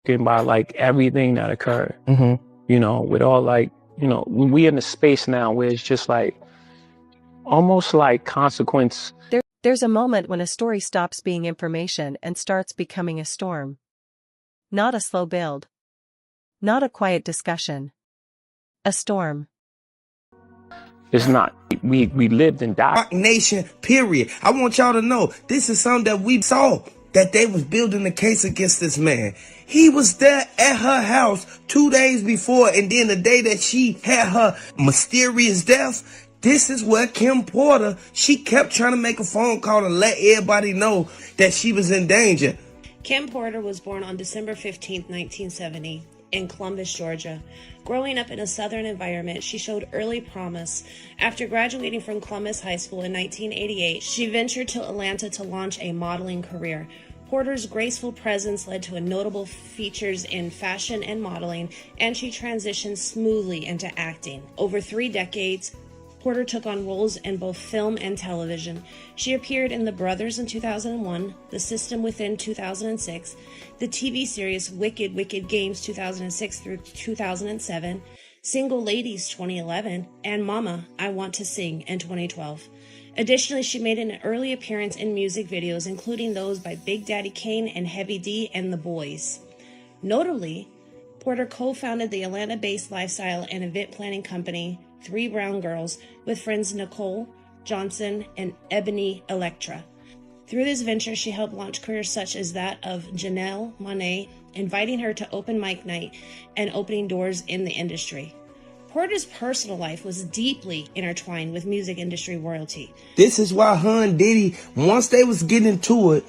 About like everything that occurred, Mm-hmm. with all like, when we in a space now where it's just like almost like consequence. There's a moment when a story stops being information and starts becoming a storm. Not a slow build. Not a quiet discussion. A storm. It's not. We lived and died. Nation, period. I want y'all to know this is something that we saw, that they was building a case against this man. He was there at her house 2 days before, and then the day that she had her mysterious death, this is where Kim Porter, she kept trying to make a phone call and let everybody know that she was in danger. Kim Porter was born on December 15, 1970, in Columbus, Georgia. Growing up in a Southern environment, she showed early promise. After graduating from Columbus High School in 1988, she ventured to Atlanta to launch a modeling career. Porter's graceful presence led to notable features in fashion and modeling, and she transitioned smoothly into acting. Over 3 decades, Porter took on roles in both film and television. She appeared in The Brothers in 2001, The System Within 2006, the TV series Wicked Wicked Games 2006 through 2007, Single Ladies 2011, and Mama, I Want to Sing in 2012. Additionally, she made an early appearance in music videos, including those by Big Daddy Kane and Heavy D and The Boys. Notably, Porter co-founded the Atlanta-based lifestyle and event planning company, Three Brown Girls, with friends Nicole Johnson and Ebony Electra. Through this venture, she helped launch careers such as that of Janelle Monáe, inviting her to open mic night and opening doors in the industry. Porter's personal life was deeply intertwined with music industry royalty. This is why her and Diddy, once they was getting into it,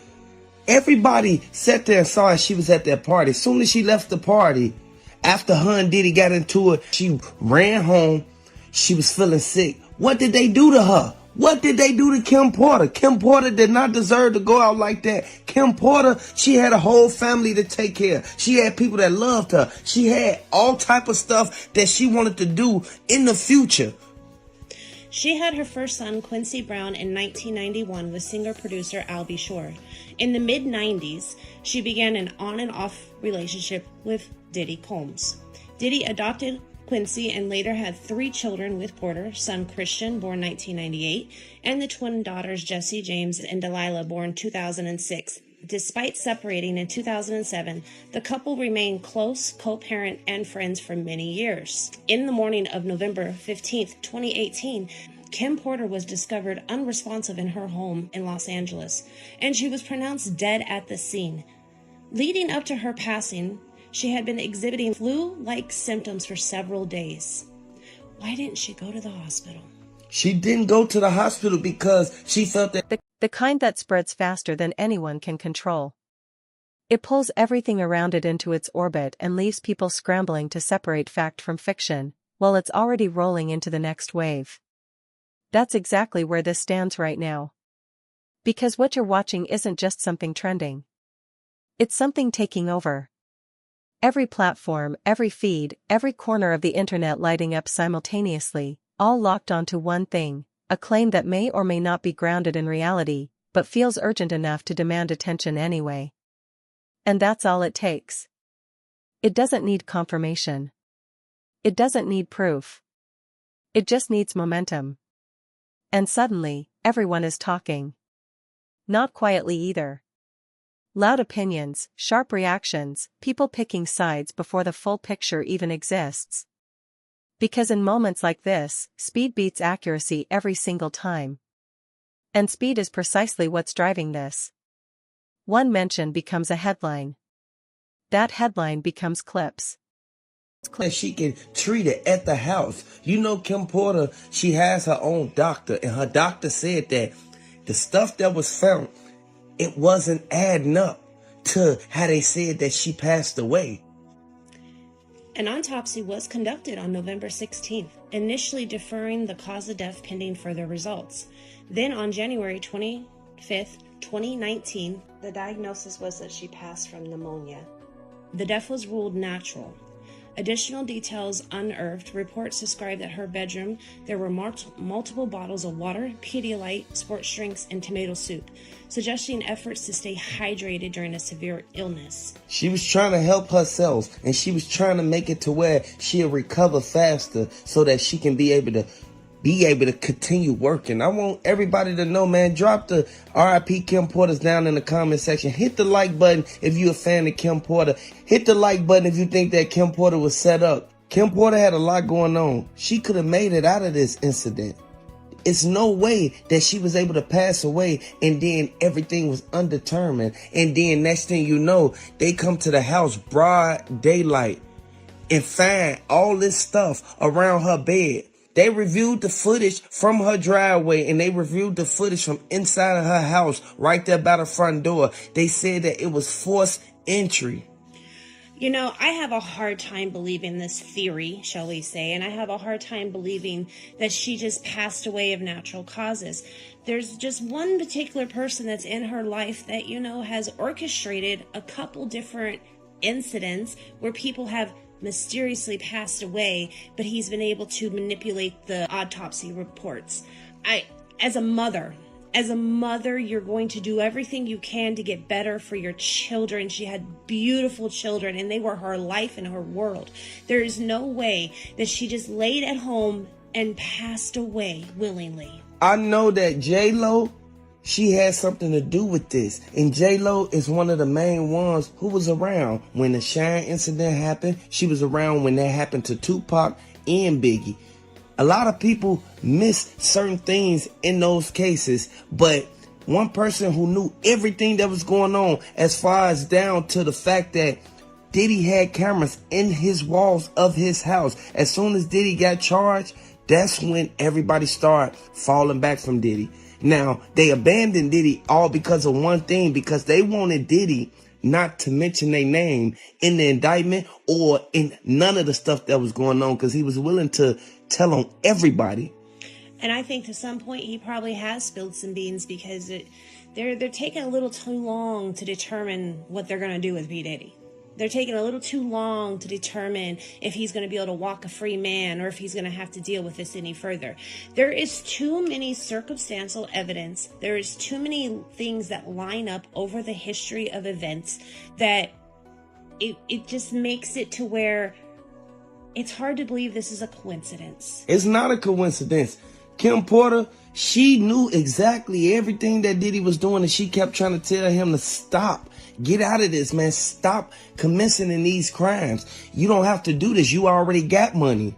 everybody sat there and saw she was at that party. As soon as she left the party, after her and Diddy got into it, she ran home. She was feeling sick. What did they do to her? What did they do to Kim Porter? Kim Porter did not deserve to go out like that. Kim Porter, she had a whole family to take care of. She had people that loved her. She had all type of stuff that she wanted to do in the future. She had her first son, Quincy Brown, in 1991 with singer-producer Albie Shore. In the mid-90s, she began an on and off relationship with Diddy Combs. Diddy adopted Quincy and later had 3 children with Porter, son Christian, born 1998, and the twin daughters Jesse James and Delilah, born 2006. Despite separating in 2007, the couple remained close, co-parent, and friends for many years. In the morning of November 15, 2018, Kim Porter was discovered unresponsive in her home in Los Angeles, and she was pronounced dead at the scene. Leading up to her passing, she had been exhibiting flu-like symptoms for several days. Why didn't she go to the hospital? She didn't go to the hospital because she felt that The kind that spreads faster than anyone can control. It pulls everything around it into its orbit and leaves people scrambling to separate fact from fiction, while it's already rolling into the next wave. That's exactly where this stands right now. Because what you're watching isn't just something trending. It's something taking over. Every platform, every feed, every corner of the internet lighting up simultaneously, all locked onto one thing, a claim that may or may not be grounded in reality, but feels urgent enough to demand attention anyway. And that's all it takes. It doesn't need confirmation. It doesn't need proof. It just needs momentum. And suddenly, everyone is talking. Not quietly either. Loud opinions, sharp reactions, people picking sides before the full picture even exists. Because in moments like this, speed beats accuracy every single time. And speed is precisely what's driving this. One mention becomes a headline. That headline becomes clips. she can treat it at the house. You know, Kim Porter, she has her own doctor, and her doctor said that the stuff that was found, it wasn't adding up to how they said that she passed away. An autopsy was conducted on November 16th, initially deferring the cause of death pending further results. Then on January 25th, 2019, the diagnosis was that she passed from pneumonia. The death was ruled natural. Additional details unearthed. Reports describe that her bedroom, there were multiple bottles of water, Pedialyte, sports drinks, and tomato soup, suggesting efforts to stay hydrated during a severe illness. She was trying to help herself, and she was trying to make it to where she'll recover faster so that she can be able to continue working. I want everybody to know, man, drop the RIP Kim Porter's down in the comment section. Hit the like button if you're a fan of Kim Porter. Hit the like button if you think that Kim Porter was set up. Kim Porter had a lot going on. She could have made it out of this incident. It's no way that she was able to pass away and then everything was undetermined. And then next thing you know, they come to the house broad daylight and find all this stuff around her bed. They reviewed the footage from her driveway and they reviewed the footage from inside of her house right there by the front door. They said that it was forced entry. You know, I have a hard time believing this theory, shall we say, and I have a hard time believing that she just passed away of natural causes. There's just one particular person that's in her life that, you know, has orchestrated a couple different incidents where people have mysteriously passed away, but he's been able to manipulate the autopsy reports. As a mother, you're going to do everything you can to get better for your children. She had beautiful children and they were her life and her world. There is no way that she just laid at home and passed away willingly. I know that J-Lo, she had something to do with this. And J-Lo is one of the main ones who was around when the Shine incident happened. She was around when that happened to Tupac and Biggie. A lot of people miss certain things in those cases, but one person who knew everything that was going on, as far as down to the fact that Diddy had cameras in his walls of his house. As soon as Diddy got charged, that's when everybody started falling back from Diddy. Now, they abandoned Diddy all because of one thing, because they wanted Diddy not to mention their name in the indictment or in none of the stuff that was going on, because he was willing to tell on everybody. And I think to some point he probably has spilled some beans because they're taking a little too long to determine what they're going to do with P. Diddy. They're taking a little too long to determine if he's going to be able to walk a free man or if he's going to have to deal with this any further. There is too many circumstantial evidence. There is too many things that line up over the history of events that it just makes it to where it's hard to believe this is a coincidence. It's not a coincidence. Kim Porter, she knew exactly everything that Diddy was doing, and she kept trying to tell him to stop. Get out of this, man. Stop commencing in these crimes. You don't have to do this. You already got money.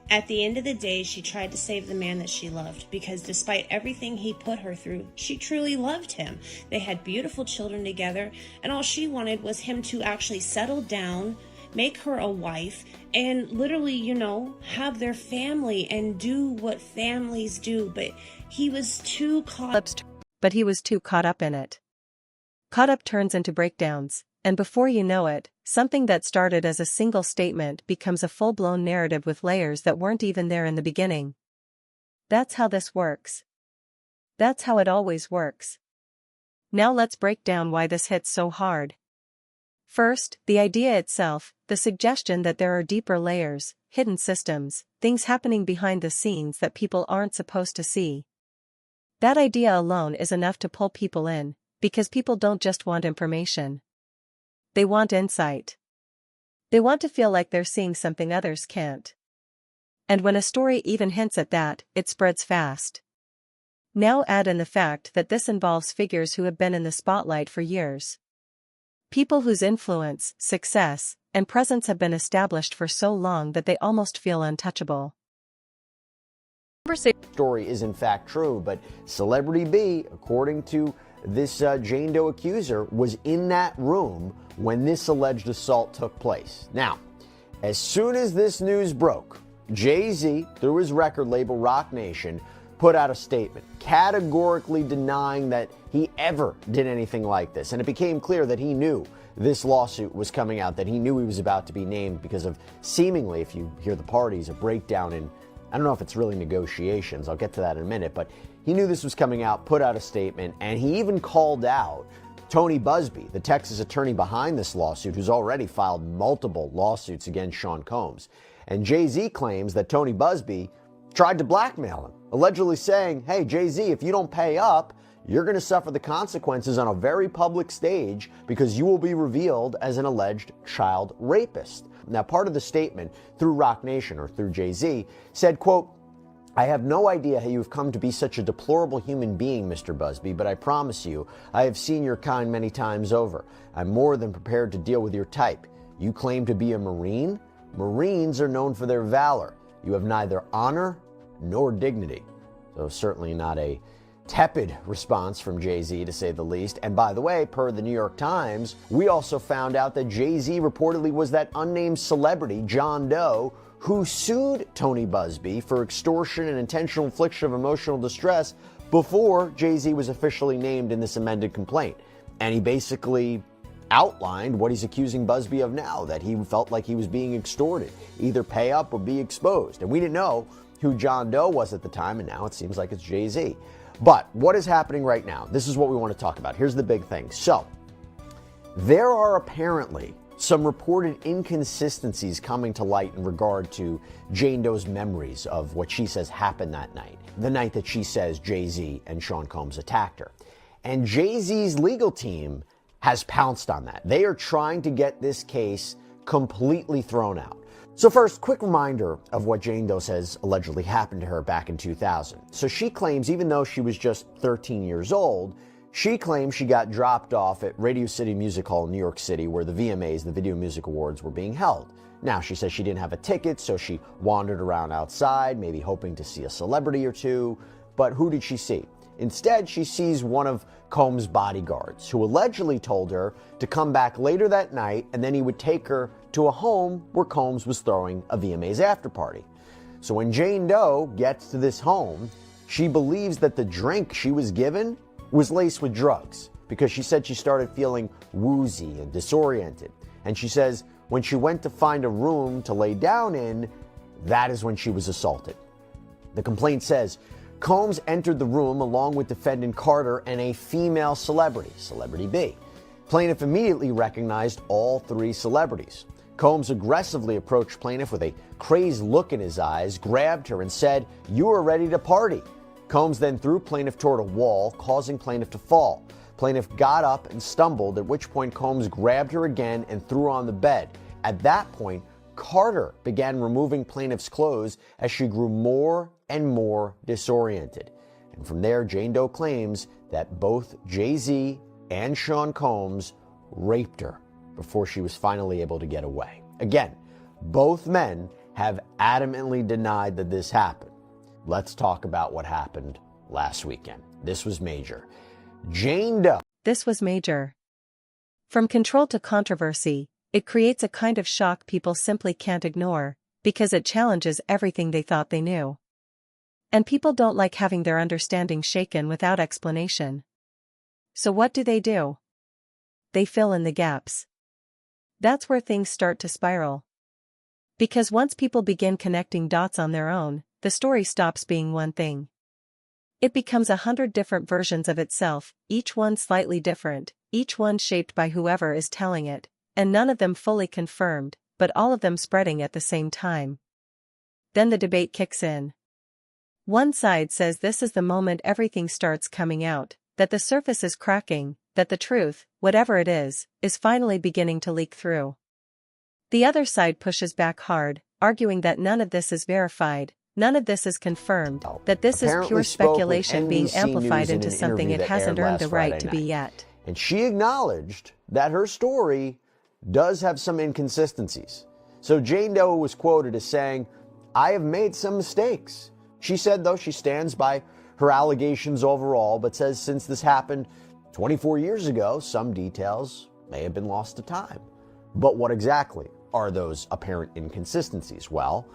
At the end of the day, she tried to save the man that she loved because despite everything he put her through, she truly loved him. They had beautiful children together, and all she wanted was him to actually settle down, make her a wife, and literally, you know, have their family and do what families do. But he was too caught up in it. Caught up turns into breakdowns, and before you know it, something that started as a single statement becomes a full-blown narrative with layers that weren't even there in the beginning. That's how this works. That's how it always works. Now let's break down why this hits so hard. First, the idea itself, the suggestion that there are deeper layers, hidden systems, things happening behind the scenes that people aren't supposed to see. That idea alone is enough to pull people in, because people don't just want information. They want insight. They want to feel like they're seeing something others can't. And when a story even hints at that, it spreads fast. Now add in the fact that this involves figures who have been in the spotlight for years. People whose influence, success, and presence have been established for so long that they almost feel untouchable. Story is in fact true, but Celebrity B, according to this Jane Doe accuser, was in that room when this alleged assault took place. Now, as soon as this news broke, Jay-Z, through his record label Roc Nation, put out a statement categorically denying that he ever did anything like this. And it became clear that he knew this lawsuit was coming out, that he knew he was about to be named because of seemingly, if you hear the parties, a breakdown in, I don't know if it's really negotiations, I'll get to that in a minute, but he knew this was coming out, put out a statement, and he even called out Tony Busby, the Texas attorney behind this lawsuit, who's already filed multiple lawsuits against Sean Combs. And Jay-Z claims that Tony Busby tried to blackmail him, allegedly saying, hey, Jay-Z, if you don't pay up, you're going to suffer the consequences on a very public stage because you will be revealed as an alleged child rapist. Now, part of the statement through Roc Nation, or through Jay-Z, said, quote, I have no idea how you have come to be such a deplorable human being, Mr. Busby, but I promise you, I have seen your kind many times over. I'm more than prepared to deal with your type. You claim to be a Marine? Marines are known for their valor. You have neither honor nor dignity. So certainly not a tepid response from Jay-Z, to say the least. And by the way, per the New York Times, we also found out that Jay-Z reportedly was that unnamed celebrity, John Doe, who sued Tony Busby for extortion and intentional infliction of emotional distress before Jay-Z was officially named in this amended complaint. And he basically outlined what he's accusing Busby of now, that he felt like he was being extorted, either pay up or be exposed. And we didn't know who John Doe was at the time, and now it seems like it's Jay-Z. But what is happening right now? This is what we want to talk about. Here's the big thing. So, there are apparently some reported inconsistencies coming to light in regard to Jane Doe's memories of what she says happened that night, the night that she says Jay-Z and Sean Combs attacked her. And Jay-Z's legal team has pounced on that. They are trying to get this case completely thrown out. So first, quick reminder of what Jane Doe says allegedly happened to her back in 2000. So she claims, even though she was just 13 years old, she claims she got dropped off at Radio City Music Hall in New York City, where the VMAs, the Video Music Awards, were being held. Now, she says she didn't have a ticket, so she wandered around outside, maybe hoping to see a celebrity or two. But who did she see? Instead, she sees one of Combs' bodyguards, who allegedly told her to come back later that night, and then he would take her to a home where Combs was throwing a VMAs after party. So when Jane Doe gets to this home, she believes that the drink she was given was laced with drugs, because she said she started feeling woozy and disoriented. And she says when she went to find a room to lay down in, that is when she was assaulted. The complaint says Combs entered the room along with defendant Carter and a female celebrity, Celebrity B. Plaintiff immediately recognized all three celebrities. Combs aggressively approached plaintiff with a crazed look in his eyes, grabbed her and said, "You are ready to party." Combs then threw plaintiff toward a wall, causing plaintiff to fall. Plaintiff got up and stumbled, at which point Combs grabbed her again and threw her on the bed. At that point, Carter began removing plaintiff's clothes as she grew more and more disoriented. And from there, Jane Doe claims that both Jay-Z and Sean Combs raped her before she was finally able to get away. Again, both men have adamantly denied that this happened. Let's talk about what happened last weekend. This was major. Jane Doe. This was major. From control to controversy, it creates a kind of shock people simply can't ignore, because it challenges everything they thought they knew. And people don't like having their understanding shaken without explanation. So what do? They fill in the gaps. That's where things start to spiral. Because once people begin connecting dots on their own, the story stops being one thing. It becomes 100 different versions of itself, each one slightly different, each one shaped by whoever is telling it, and none of them fully confirmed, but all of them spreading at the same time. Then the debate kicks in. One side says this is the moment everything starts coming out, that the surface is cracking, that the truth, whatever it is finally beginning to leak through. The other side pushes back hard, arguing that none of this is verified, none of this is confirmed, that this is pure speculation being amplified into something it hasn't earned the right to be yet. And she acknowledged that her story does have some inconsistencies. So Jane Doe was quoted as saying, "I have made some mistakes." She said, though, she stands by her allegations overall, but says since this happened 24 years ago, some details may have been lost to time. But what exactly are those apparent inconsistencies? Well,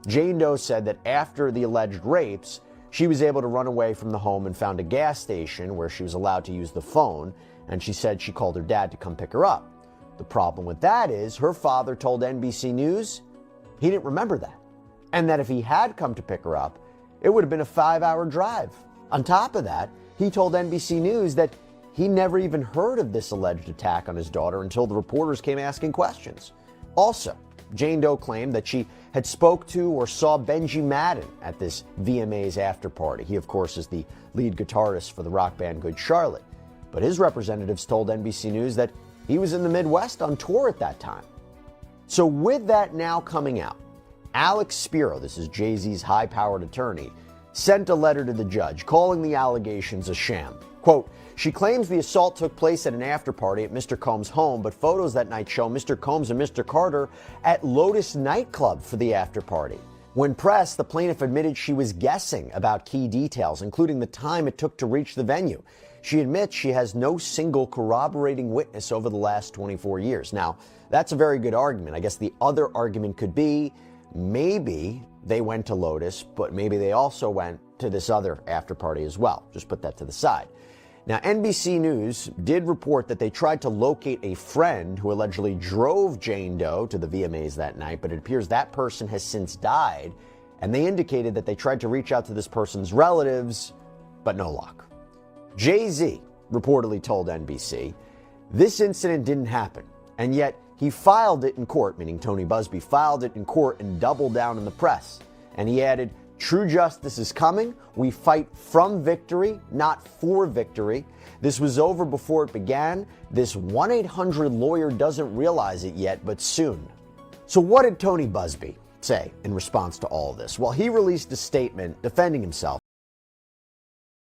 Jane Doe said that after the alleged rapes, she was able to run away from the home and found a gas station where she was allowed to use the phone, and she said she called her dad to come pick her up. The problem with that is her father told NBC News he didn't remember that, and that if he had come to pick her up, it would have been a 5-hour drive. On top of that, he told NBC News that he never even heard of this alleged attack on his daughter until the reporters came asking questions. Also, Jane Doe claimed that she had spoke to or saw Benji Madden at this VMA's after party. He, of course, is the lead guitarist for the rock band Good Charlotte. But his representatives told NBC News that he was in the Midwest on tour at that time. So with that now coming out, Alex Spiro, this is Jay-Z's high-powered attorney, sent a letter to the judge calling the allegations a sham. Quote, she claims the assault took place at an after-party at Mr. Combs' home, but photos that night show Mr. Combs and Mr. Carter at Lotus nightclub for the after-party. When pressed, the plaintiff admitted she was guessing about key details, including the time it took to reach the venue. She admits she has no single corroborating witness over the last 24 years. Now, that's a very good argument. I guess the other argument could be maybe they went to Lotus, but maybe they also went to this other after party as well. Just put that to the side. Now, NBC News did report that they tried to locate a friend who allegedly drove Jane Doe to the VMAs that night, but it appears that person has since died, and they indicated that they tried to reach out to this person's relatives, but no luck. Jay-Z reportedly told NBC, this incident didn't happen, and yet he filed it in court, meaning Tony Busby filed it in court and doubled down in the press. And he added, true justice is coming. We fight from victory, not for victory. This was over before it began. This 1-800 lawyer doesn't realize it yet, but soon. So what did Tony Busby say in response to all of this? Well, he released a statement defending himself.